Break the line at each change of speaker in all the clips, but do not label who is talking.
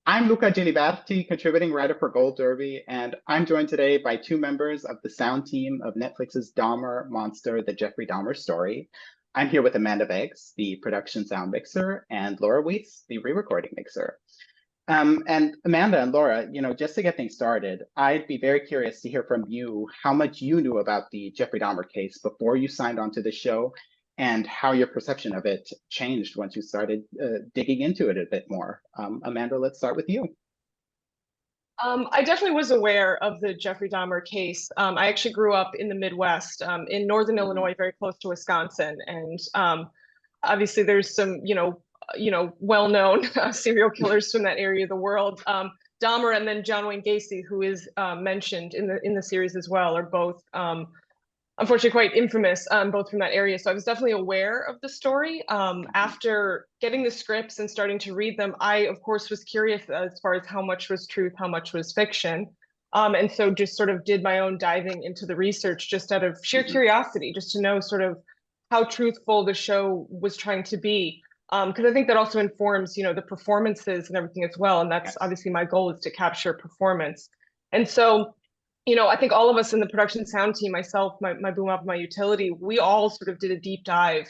I'm Luca Giliberti, contributing writer for Gold Derby, and I'm joined today by two members of the sound team of Netflix's Dahmer Monster, the Jeffrey Dahmer story. I'm here with Amanda Beggs, the production sound mixer, and Laura Weiss, the re-recording mixer. And Amanda and Laura, just to get things started, I'd be very curious to hear from you how much you knew about the Jeffrey Dahmer case before you signed on to the show, and how your perception of it changed once you started digging into it a bit more. Amanda, let's start with you.
I definitely was aware of the Jeffrey Dahmer case. I actually grew up in the Midwest, in northern Illinois, very close to Wisconsin, and obviously there's some, well-known serial killers from that area of the world. Dahmer and then John Wayne Gacy, who is mentioned in the series as well, are both unfortunately quite infamous, both from that area. So I was definitely aware of the story. After getting the scripts and starting to read them, I, of course, was curious as far as how much was truth, how much was fiction. And so just sort of did my own diving into the research just out of sheer curiosity, just to know sort of how truthful the show was trying to be. Because I think that also informs, the performances and everything as well. And that's obviously my goal, is to capture performance. And so I think all of us in the production sound team, myself, my boom up, my utility, we all sort of did a deep dive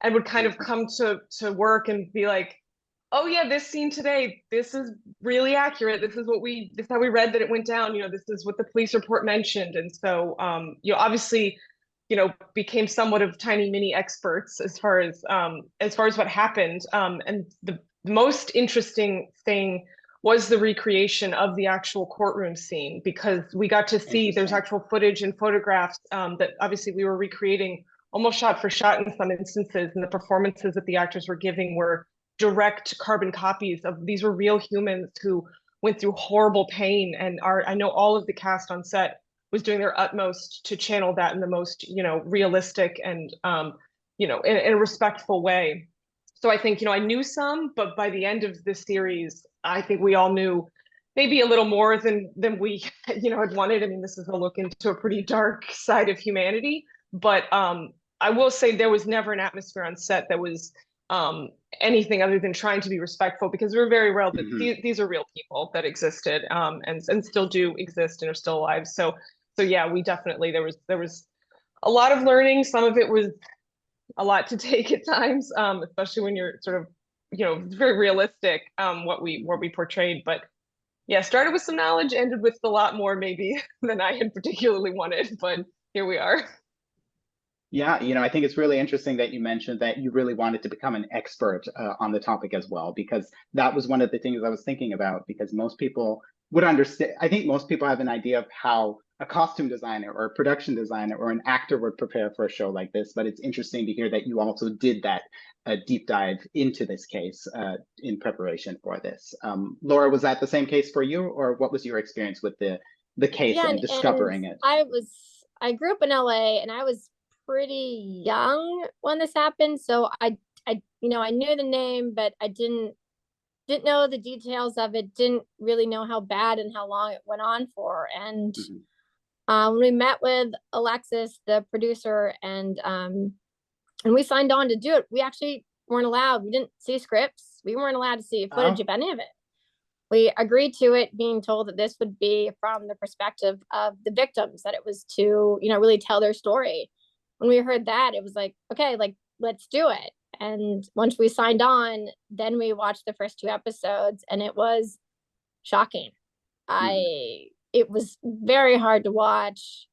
and would kind of come to work and be like, oh yeah, this scene today, this is really accurate. This is how we read that it went down. This is what the police report mentioned. And so, obviously, became somewhat of tiny mini experts as far as what happened. And the most interesting thing was the recreation of the actual courtroom scene, because we got to see there's actual footage and photographs that obviously we were recreating almost shot for shot in some instances, and the performances that the actors were giving were direct carbon copies of these were real humans who went through horrible pain. And I know all of the cast on set was doing their utmost to channel that in the most, realistic and, in a respectful way. So I think, I knew some, but by the end of the series, I think we all knew maybe a little more than we, had wanted. I mean, this is a look into a pretty dark side of humanity, but I will say there was never an atmosphere on set that was anything other than trying to be respectful, because we're very real that these are real people that existed and still do exist and are still alive. So yeah, we definitely, there was a lot of learning. Some of it was a lot to take at times, especially when you're sort of, very realistic, what we portrayed. But yeah, started with some knowledge, ended with a lot more maybe than I had particularly wanted, but here we are.
Yeah, I think it's really interesting that you mentioned that you really wanted to become an expert on the topic as well, because that was one of the things I was thinking about, because most people would understand. I think most people have an idea of how a costume designer or a production designer or an actor would prepare for a show like this, but it's interesting to hear that you also did that deep dive into this case in preparation for this. Laura, was that the same case for you, or what was your experience with the case and discovering it?
I grew up in LA, and I was pretty young when this happened, so I knew the name, but I didn't know the details of it, didn't really know how bad and how long it went on for. And when we met with Alexis, the producer, and we signed on to do it, we actually weren't allowed. We didn't see scripts. We weren't allowed to see footage of any of it. We agreed to it, being told that this would be from the perspective of the victims, that it was to, really tell their story. When we heard that, it was like, okay, let's do it. And once we signed on, then we watched the first 2 episodes, and it was shocking. It was very hard to watch.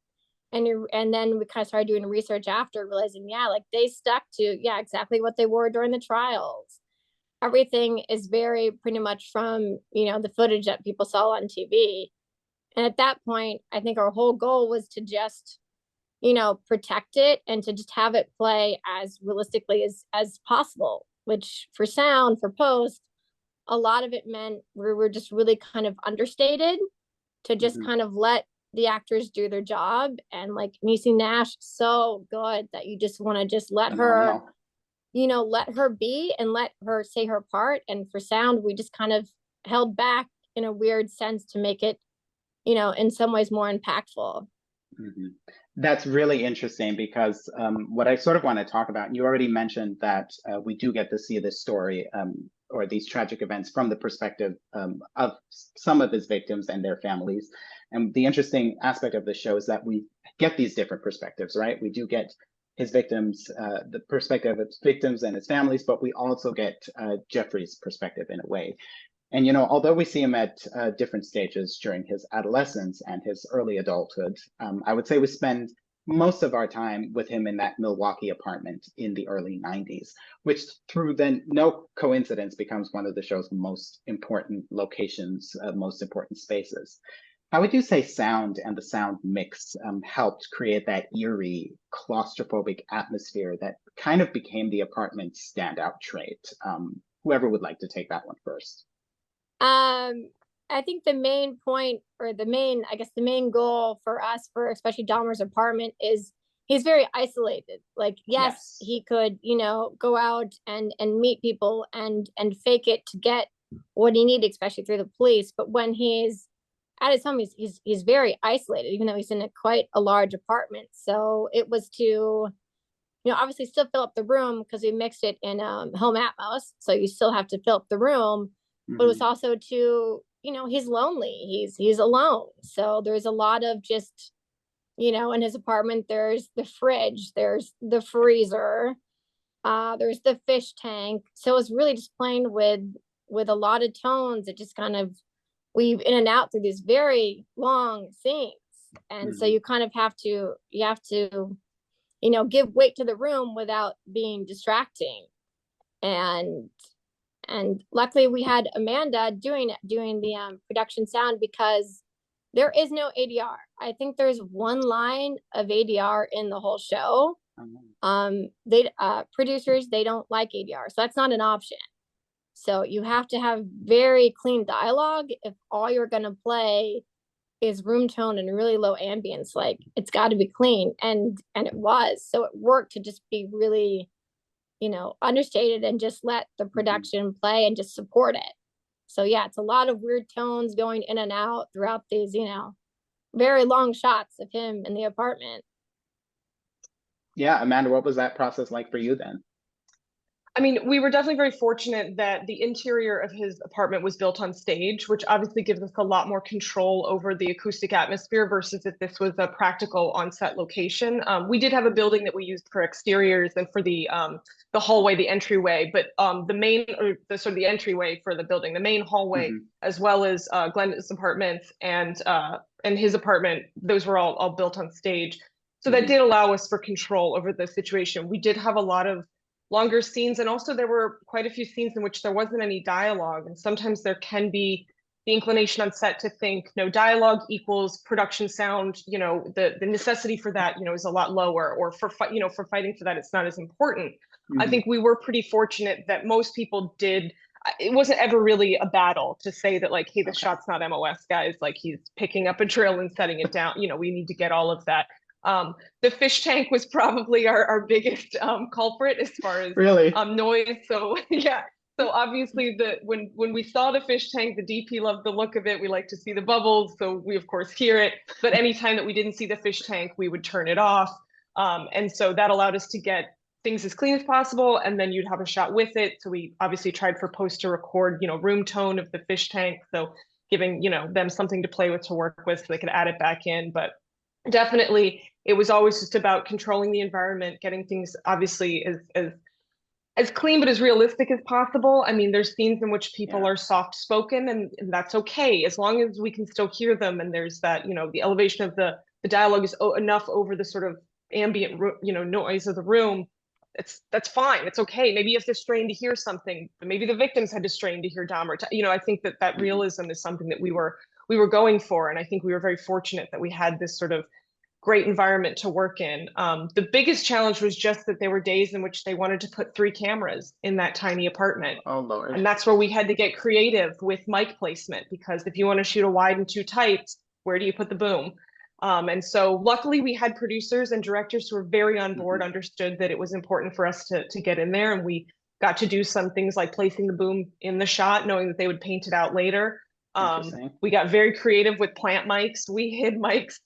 And then we kind of started doing research after, realizing, they stuck to, exactly what they wore during the trials. Everything is very pretty much from, the footage that people saw on TV. And at that point, I think our whole goal was to just, protect it and to just have it play as realistically as possible, which for sound, for post, a lot of it meant we were just really kind of understated, to just kind of let the actors do their job. And like Niecy Nash, so good that you just want to just let her, let her be and let her say her part. And for sound, we just kind of held back in a weird sense to make it, in some ways more impactful.
That's really interesting, because what I sort of want to talk about, you already mentioned that we do get to see this story or these tragic events from the perspective of some of his victims and their families. And the interesting aspect of the show is that we get these different perspectives, right? We do get his victims, the perspective of his victims and his families, but we also get Jeffrey's perspective in a way. And, you know, although we see him at different stages during his adolescence and his early adulthood, I would say we spend most of our time with him in that Milwaukee apartment in the early 90s, which through then no coincidence becomes one of the show's most important locations, most important spaces. How would you say sound and the sound mix helped create that eerie, claustrophobic atmosphere that kind of became the apartment's standout trait? Whoever would like to take that one first.
I think the main point, or I guess the main goal for us, for especially Dahmer's apartment, is he's very isolated. Like, yes, he could, you know, go out and meet people and fake it to get what he needed, especially through the police. But when he's at his home, he's very isolated, even though he's in quite a large apartment. So it was to, you know, obviously still fill up the room because we mixed it in home atmos. So you still have to fill up the room. But it was also to, you know, he's lonely, he's alone. So there's a lot of just, you know, in his apartment, there's the fridge, there's the freezer, there's the fish tank. So it's really just playing with a lot of tones. It just kind of weave in and out through these very long scenes. And so you kind of have to, you know, give weight to the room without being distracting. And luckily we had Amanda doing the production sound, because there is no ADR. I think there's one line of ADR in the whole show. Producers, they don't like ADR, so that's not an option. So you have to have very clean dialogue if all you're going to play is room tone and really low ambience. Like, it's got to be clean, and it was. So it worked to just be really, you know, understated and just let the production play and just support it. So yeah, it's a lot of weird tones going in and out throughout these, you know, very long shots of him in the apartment.
Yeah, Amanda, what was that process like for you then?
I mean, we were definitely very fortunate that the interior of his apartment was built on stage, which obviously gives us a lot more control over the acoustic atmosphere versus if this was a practical on-set location. We did have a building that we used for exteriors and for the hallway, the entryway, but the entryway for the building, the main hallway, as well as Glenda's apartment and his apartment, those were all built on stage. So that did allow us for control over the situation. We did have a lot of longer scenes, and also there were quite a few scenes in which there wasn't any dialogue, and sometimes there can be the inclination on set to think no dialogue equals production sound, you know, the necessity for that, you know, is a lot lower, or for fighting for that, it's not as important. I think we were pretty fortunate that most people did. It wasn't ever really a battle to say that, like, hey, the shot's not MOS, guys, like, he's picking up a drill and setting it down, you know, we need to get all of that. The fish tank was probably our biggest culprit as far as noise. So yeah, so obviously when we saw the fish tank, the DP loved the look of it. We like to see the bubbles, so we of course hear it. But anytime that we didn't see the fish tank, we would turn it off. And so that allowed us to get things as clean as possible, and then you'd have a shot with it. So we obviously tried for post to record, you know, room tone of the fish tank, so giving, you know, them something to play with, to work with, so they could add it back in. But definitely it was always just about controlling the environment, getting things obviously as clean but as realistic as possible. I mean, there's scenes in which people are soft spoken, and that's okay, as long as we can still hear them, and there's that, you know, the elevation of the dialogue is enough over the sort of ambient, you know, noise of the room. That's fine, it's okay. Maybe you have to strain to hear something, but maybe the victims had to strain to hear Dahmer. You know, I think that realism is something that we were going for, and I think we were very fortunate that we had this sort of great environment to work in. The biggest challenge was just that there were days in which they wanted to put 3 cameras in that tiny apartment.
Oh, Lord.
And that's where we had to get creative with mic placement, because if you want to shoot a wide and 2 tight, where do you put the boom? And so luckily we had producers and directors who were very on board, understood that it was important for us to get in there, and we got to do some things like placing the boom in the shot, knowing that they would paint it out later. We got very creative with plant mics. We hid mics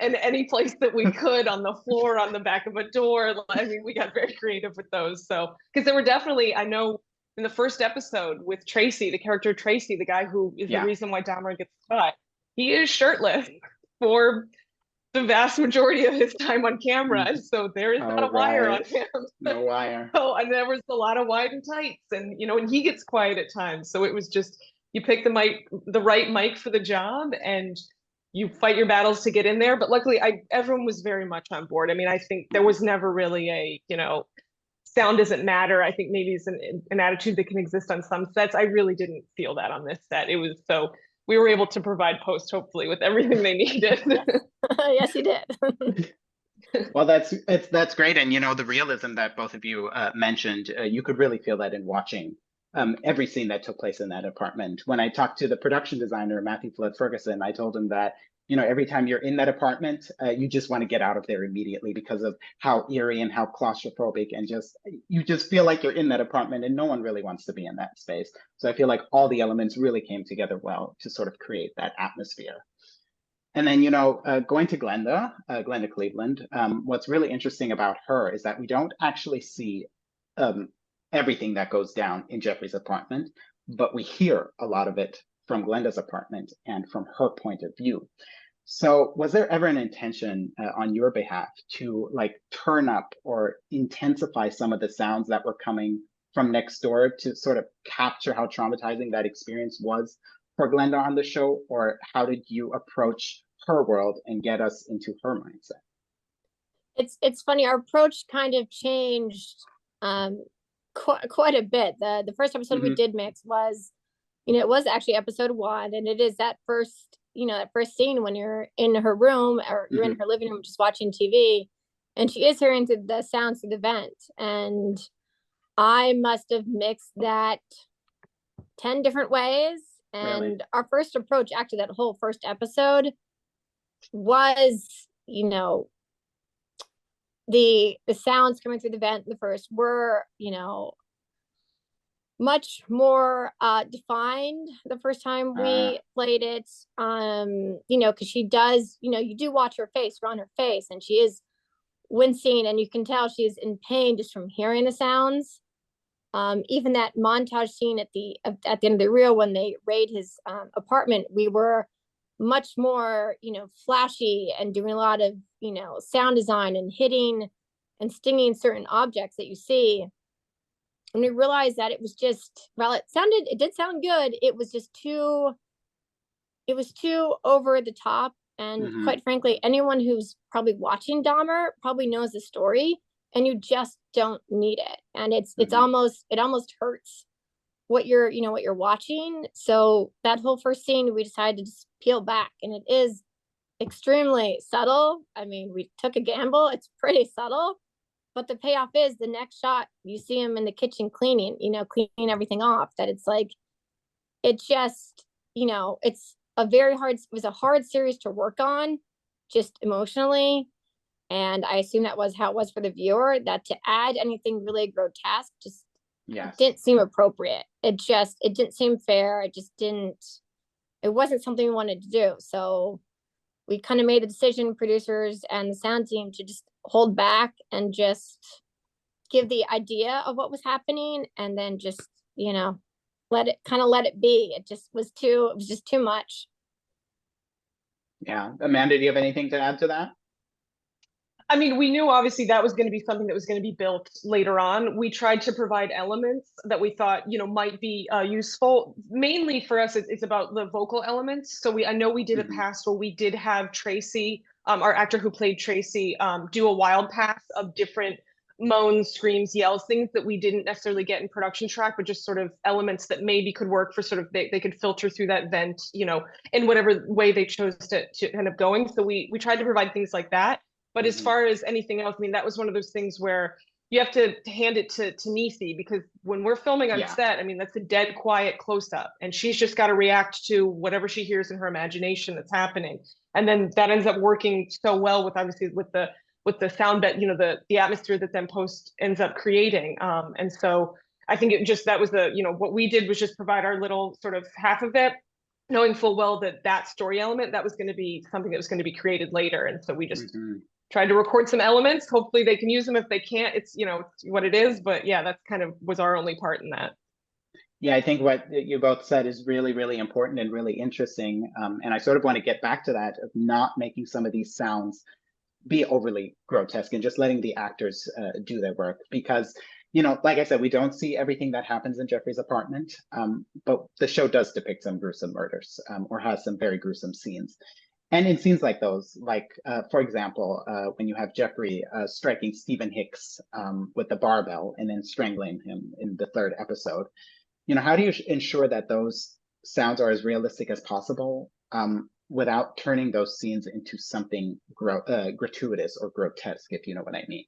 in any place that we could, on the floor, on the back of a door. I mean, we got very creative with those. So, because there were definitely, I know in the first episode with Tracy, the character Tracy, the guy who is the reason why Dahmer gets caught, he is shirtless for the vast majority of his time on camera. And so there is not a wire on him.
No wire.
Oh, and there was a lot of wide and tights, and and he gets quiet at times. So it was just, you pick the right mic for the job, and you fight your battles to get in there. But luckily, everyone was very much on board. I mean, I think there was never really a, sound doesn't matter. I think maybe it's an attitude that can exist on some sets. I really didn't feel that on this set. It was so, we were able to provide post, hopefully, with everything they needed.
Yes, you did.
Well, that's great. And, the realism that both of you mentioned, you could really feel that in watching every scene that took place in that apartment. When I talked to the production designer, Matthew Flood Ferguson, I told him that, every time you're in that apartment, you just want to get out of there immediately because of how eerie and how claustrophobic, and you just feel like you're in that apartment and no one really wants to be in that space. So I feel like all the elements really came together well to sort of create that atmosphere. And then, going to Glenda Cleveland, what's really interesting about her is that we don't actually see everything that goes down in Jeffrey's apartment, but we hear a lot of it from Glenda's apartment and from her point of view. So was there ever an intention on your behalf to turn up or intensify some of the sounds that were coming from next door to sort of capture how traumatizing that experience was for Glenda on the show? Or how did you approach her world and get us into her mindset?
It's funny, our approach kind of changed quite a bit. The first episode we did mix was, it was actually episode 1, and it is that first scene when you're in her room, or you're in her living room just watching TV, and she is hearing the sounds through the vent. And I must have mixed that 10 different ways. And really, our first approach after that whole first episode was, the sounds coming through the vent in the first were, much more defined the first time we played it. Because she does, you do watch her face, run her face, and she is wincing, and you can tell she's in pain just from hearing the sounds. Even that montage scene at the end of the reel when they raid his apartment, we were much more, flashy and doing a lot of, sound design and hitting and stinging certain objects that you see. And we realized that it was just, well, it did sound good. It was too over the top. And quite frankly, anyone who's probably watching Dahmer probably knows the story, and you just don't need it. And it almost hurts what you're watching. So that whole first scene, we decided to just peel back, and it is extremely subtle. I mean, we took a gamble. It's pretty subtle, but the payoff is the next shot, you see him in the kitchen cleaning everything off. That it's like, it just, it was a hard series to work on, just emotionally. And I assume that was how it was for the viewer, that to add anything really grotesque just didn't seem appropriate. It didn't seem fair. It wasn't something we wanted to do. So we kind of made the decision, producers and the sound team, to just hold back and just give the idea of what was happening, and then just, let it be. It was just too much.
Yeah. Amanda, do you have anything to add to that?
I mean, we knew obviously that was going to be something that was going to be built later on. We tried to provide elements that we thought, might be useful. Mainly for us, it's about the vocal elements. So I know we did a pass where we did have Tracy, our actor who played Tracy, do a wild pass of different moans, screams, yells, things that we didn't necessarily get in production track, but just sort of elements that maybe could work for sort of, they could filter through that vent, in whatever way they chose to end up going. So we tried to provide things like that. But as far as anything else, I mean, that was one of those things where you have to hand it to Nisi, because when we're filming on set, I mean, that's a dead quiet close up, and she's just got to react to whatever she hears in her imagination that's happening. And then that ends up working so well with, obviously, with the sound bed, the atmosphere that then post ends up creating. And so I think that was what we did was just provide our little sort of half of it, knowing full well that story element, that was going to be something that was going to be created later. And so we just tried to record some elements. Hopefully they can use them. If they can't, it's, it's what it is. But yeah, that's kind of was our only part in that.
Yeah, I think what you both said is really, really important and really interesting. And I sort of want to get back to that of not making some of these sounds be overly grotesque and just letting the actors do their work. Because, like I said, we don't see everything that happens in Jeffrey's apartment, but the show does depict some gruesome murders, or has some very gruesome scenes. And in scenes like those, like, for example, when you have Jeffrey striking Stephen Hicks with the barbell and then strangling him in the third episode, how do you ensure that those sounds are as realistic as possible, without turning those scenes into something gratuitous or grotesque, if you know what I mean?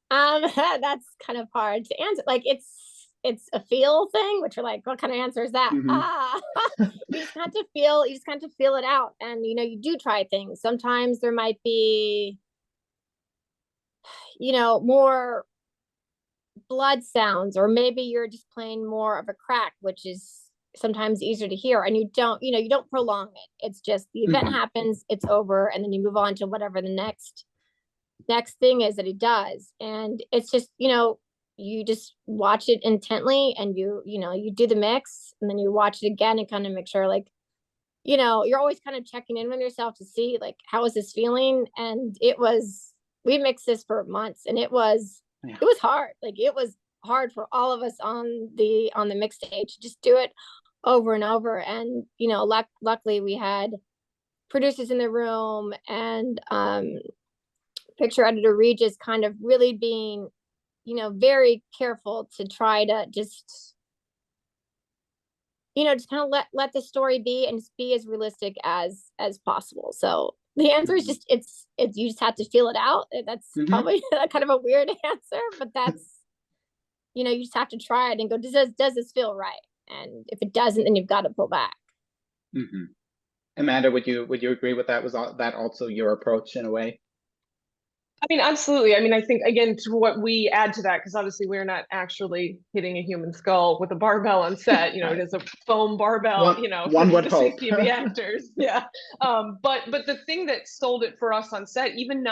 That's kind of hard to answer. Like it's a feel thing, which you're like, what kind of answer is that? You just have to feel, it out. And you do try things. Sometimes there might be, more blood sounds, or maybe you're just playing more of a crack, which is sometimes easier to hear, and you don't prolong it. It's just the event happens, it's over, and then you move on to whatever the next thing is that he does. And it's just, you just watch it intently, and you do the mix, and then you watch it again and kind of make sure, like, you're always kind of checking in with yourself to see, like, how is this feeling? And we mixed this for months, and it was hard. Like, it was hard for all of us on the mix stage to just do it over and over. And luckily we had producers in the room, and picture editor Regis kind of really being very careful to try to just kind of let the story be, and just be as realistic as possible. So the answer is just it's you just have to feel it out. That's probably kind of a weird answer, but that's you just have to try it and go, does this feel right? And if it doesn't, then you've got to pull back.
Amanda, would you agree with that? Was that also your approach in a way?
I mean, absolutely. I mean, I think, again, to what we add to that, because obviously we're not actually hitting a human skull with a barbell on set. It is a foam barbell,
one
for
would
the
hope.
safety of the actors. Yeah. But the thing that sold it for us on set, even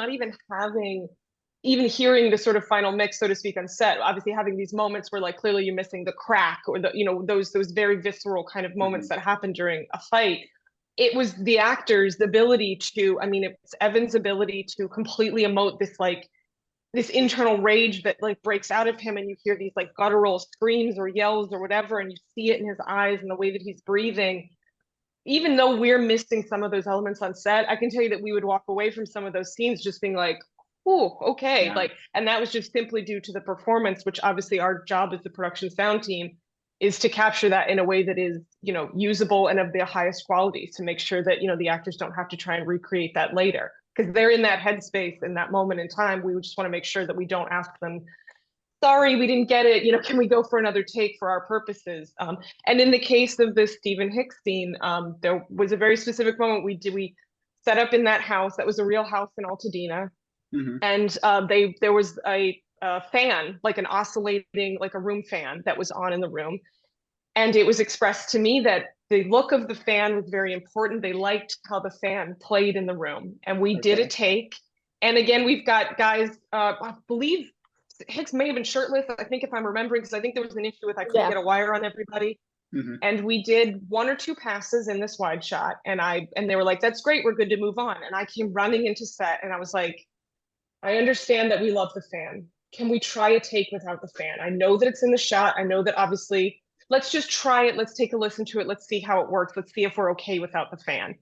hearing the sort of final mix, so to speak, on set, obviously having these moments where, like, clearly you're missing the crack, or those very visceral kind of moments that happen during a fight. It was the actors' ability to, it's Evan's ability to completely emote this internal rage that, like, breaks out of him, and you hear these, like, guttural screams or yells or whatever, and you see it in his eyes and the way that he's breathing. Even though we're missing some of those elements on set, I can tell you that we would walk away from some of those scenes just being like, oh, okay. Yeah. And that was just simply due to the performance, which obviously our job as the production sound team is to capture that in a way that is, usable and of the highest quality, to make sure that, the actors don't have to try and recreate that later, because they're in that headspace in that moment in time. We just want to make sure that we don't ask them, sorry, we didn't get it, can we go for another take for our purposes? And in the case of the Stephen Hicks scene, there was a very specific moment we set up in that house. That was a real house in Altadena. And there was a fan, like an oscillating, like a room fan that was on in the room. And it was expressed to me that the look of the fan was very important. They liked how the fan played in the room. And we did a take. And again, we've got guys, I believe Hicks may have been shirtless, I think, if I'm remembering, because I think there was an issue with I couldn't get a wire on everybody. And we did one or two passes in this wide shot. And they were like, that's great, we're good to move on. And I came running into set, and I was like, I understand that we love the fan. Can we try a take without the fan? I know that it's in the shot. I know that, obviously, let's just try it. Let's take a listen to it. Let's see how it works. Let's see if we're okay without the fan.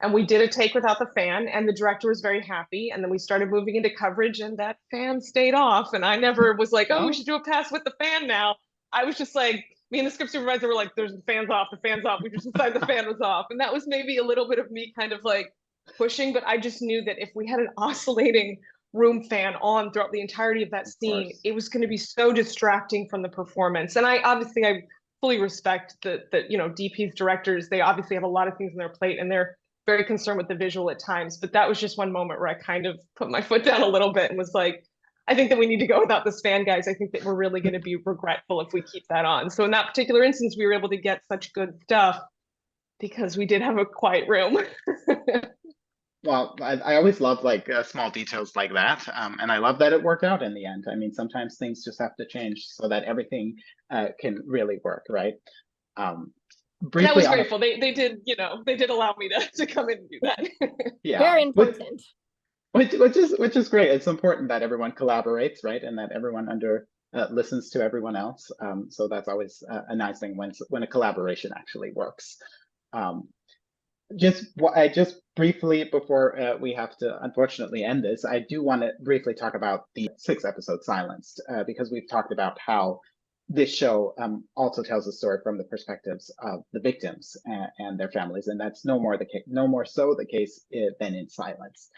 And we did a take without the fan, and the director was very happy. And then we started moving into coverage, and that fan stayed off. And I never was like, oh, we should do a pass with the fan now. I was just like, me and the script supervisor were like, there's the fan's off, the fan's off. We just decided the fan was off. And that was maybe a little bit of me kind of like pushing, but I just knew that if we had an oscillating room fan on throughout the entirety of that scene, it was going to be so distracting from the performance. And I fully respect that DPs, directors, they obviously have a lot of things on their plate, and they're very concerned with the visual at times. But that was just one moment where I kind of put my foot down a little bit and was like, I think that we need to go without this fan, guys. I think that we're really going to be regretful if we keep that on. So in that particular instance, we were able to get such good stuff because we did have a quiet room.
Well, I always love like small details like that, and I love that it worked out in the end. I mean, sometimes things just have to change so that everything can really work, right? Um,
And I
Briefly
was
on a
grateful. They did, they did allow me to come in and do that.
yeah,
Very important.
which is great. It's important that everyone collaborates, right, and that everyone listens to everyone else. So that's always a nice thing when a collaboration actually works. Um, I just briefly before we have to unfortunately end this, I do want to briefly talk about the 6 episode Silenced because we've talked about how this show also tells a story from the perspectives of the victims and their families, and that's no more so the case than in Silence,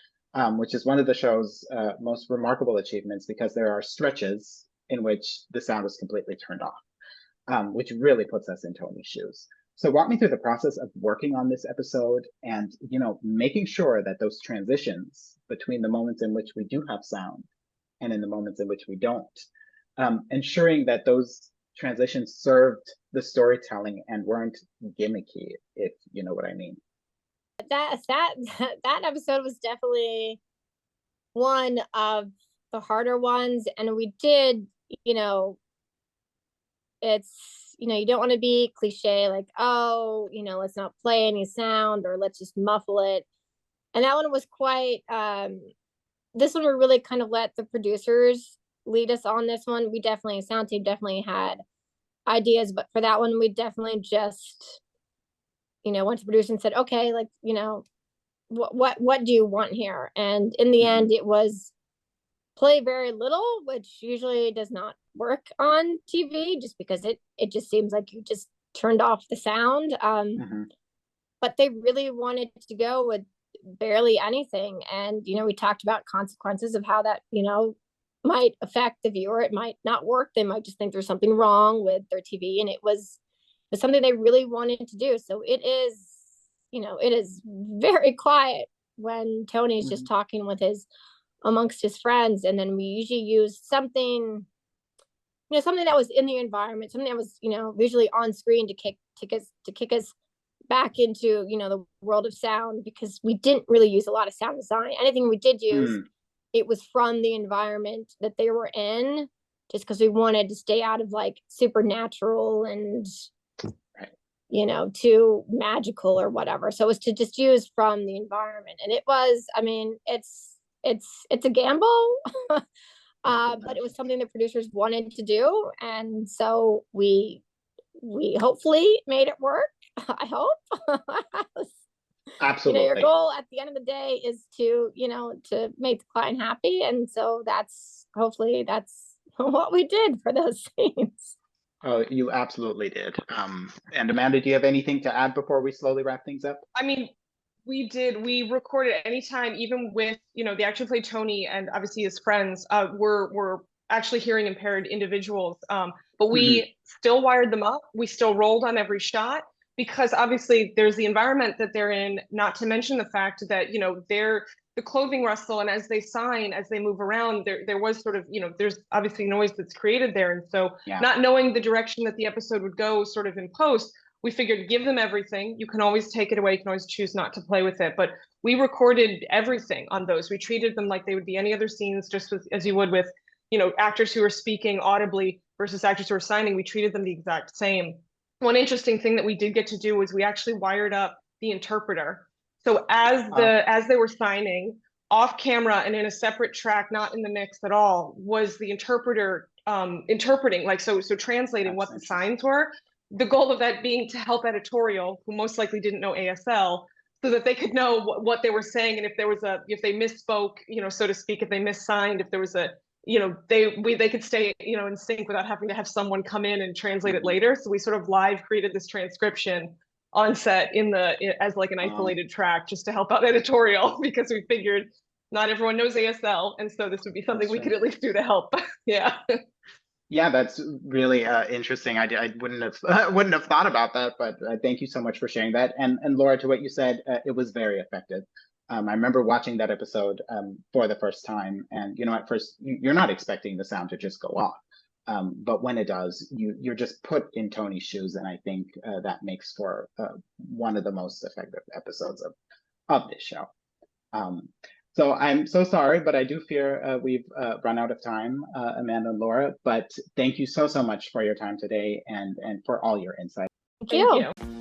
which is one of the show's most remarkable achievements because there are stretches in which the sound is completely turned off, which really puts us in Tony's shoes. So walk me through the process of working on this episode and, making sure that those transitions between the moments in which we do have sound and in the moments in which we don't, ensuring that those transitions served the storytelling and weren't gimmicky, if you know what I mean.
That episode was definitely one of the harder ones, and we did, it's, you don't want to be cliche like, oh, let's not play any sound or let's just muffle it. And that one was quite this one we really kind of let the producers lead us on. This one we definitely, sound team definitely had ideas, but for that one we definitely just went to producer and said, okay, like, what do you want here? And in the end it was play very little, which usually does not work on TV just because it just seems like you just turned off the sound. But they really wanted to go with barely anything. And, we talked about consequences of how that, might affect the viewer. It might not work. They might just think there's something wrong with their TV. And it was something they really wanted to do. So it is very quiet when Tony's just talking with amongst his friends, and then we usually use something that was in the environment, something that was visually on screen to kick us back into the world of sound, because we didn't really use a lot of sound design. Anything we did use, it was from the environment that they were in, just because we wanted to stay out of like supernatural and too magical or whatever. So it was to just use from the environment, and it was, I mean, it's a gamble, but it was something the producers wanted to do, and so we hopefully made it work. I hope.
Absolutely.
Your goal at the end of the day is to to make the client happy, and so hopefully that's what we did for those scenes.
Oh, you absolutely did. And Amanda, do you have anything to add before we slowly wrap things up?
I mean, we did. We recorded anytime, even with, the actor who played Tony and obviously his friends were actually hearing impaired individuals. But we still wired them up. We still rolled on every shot, because obviously there's the environment that they're in, not to mention the fact that, they're the clothing rustle, and as they sign, as they move around, there was sort of, there's obviously noise that's created there. And so not knowing the direction that the episode would go sort of in post, we figured give them everything. You can always take it away. You can always choose not to play with it. But we recorded everything on those. We treated them like they would be any other scenes, just as you would with, actors who are speaking audibly versus actors who are signing. We treated them the exact same. One interesting thing that we did get to do was we actually wired up the interpreter. So as they were signing, off camera and in a separate track, not in the mix at all, was the interpreter interpreting, like so translating what the signs were. The goal of that being to help editorial, who most likely didn't know ASL, so that they could know what they were saying, and if they misspoke, so to speak, if they missigned, if there was a, they could stay, in sync without having to have someone come in and translate it later. So we sort of live created this transcription on set as like an isolated track, just to help out editorial, because we figured not everyone knows ASL, and so this would be something we could at least do to help. Yeah.
Yeah, that's really interesting. I wouldn't have thought about that, but thank you so much for sharing that. And Laura, to what you said, it was very effective. I remember watching that episode for the first time, and at first you're not expecting the sound to just go off, but when it does, you're just put in Tony's shoes, and I think that makes for one of the most effective episodes of this show. So I'm so sorry, but I do fear we've run out of time, Amanda and Laura, but thank you so much for your time today and for all your insight.
Thank
Thank
you.
you.